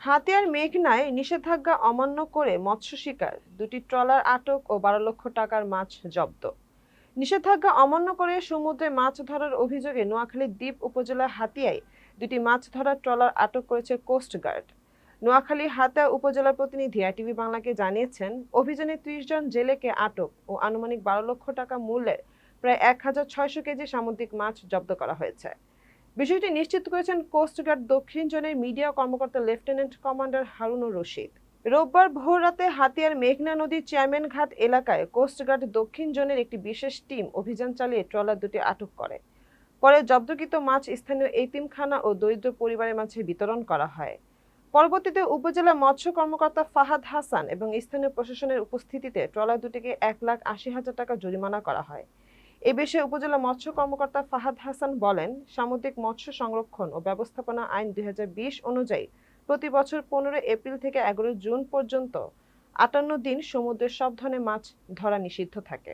হাতিয়ার মেঘনায় নিষেধাজ্ঞা অমান্য করে মৎস্য শিকার, দুটি ট্রলার আটক ও 12 লক্ষ টাকার মাছ জব্দ। নিষেধাজ্ঞা অমান্য করে সমুদ্রে মাছ ধরার অভিযোগে নোয়াখালীর দ্বীপ উপজেলার হাতিয়ায় দুটি মাছ ধরার ট্রলার আটক করেছে কোস্টগার্ড। নোয়াখালী হাতিয়া উপজেলার প্রতিনিধি আইটিভি বাংলাকে জানিয়েছেন, অভিযানে 30 জন জেলেকে আটক ও আনুমানিক 12 লক্ষ টাকা মূল্যের প্রায় 1600 কেজি সামুদ্রিক মাছ জব্দ করা হয়েছে। বিষয়টি নিশ্চিত করেছেন কোস্টগার্ড দক্ষিণ জোনের মিডিয়া কর্মকর্তা লেফটেন্যান্ট কমান্ডার হারুনুর রশিদ। রোববার ভোররাতে হাতিয়ার মেঘনা নদীর চেয়ারম্যান ঘাট এলাকায় কোস্টগার্ড দক্ষিণ জোনের একটি বিশেষ টিম অভিযান চালিয়ে ট্রলার দুটি আটক করে। পরে জব্দকৃত মাছ স্থানীয় এতিমখানা ও দরিদ্র পরিবারের মাঝে বিতরণ করা হয়। পরবর্তীতে উপজেলা মৎস্য কর্মকর্তা ফাহাদ হাসান এবং স্থানীয় প্রশাসনের উপস্থিতিতে ট্রলার দুটিকে 1,80,000 টাকা জরিমানা করা হয়। এ বিষয়ে উপজেলা মৎস্য কর্মকর্তা ফাহাদ হাসান বলেন, সামুদ্রিক মৎস্য সংরক্ষণ ও ব্যবস্থাপনা আইন 2020 অনুযায়ী প্রতি বছর 15 এপ্রিল থেকে 11 জুন পর্যন্ত 58 দিন সমুদ্রের সব ধরনের মাছ ধরা নিষিদ্ধ থাকে।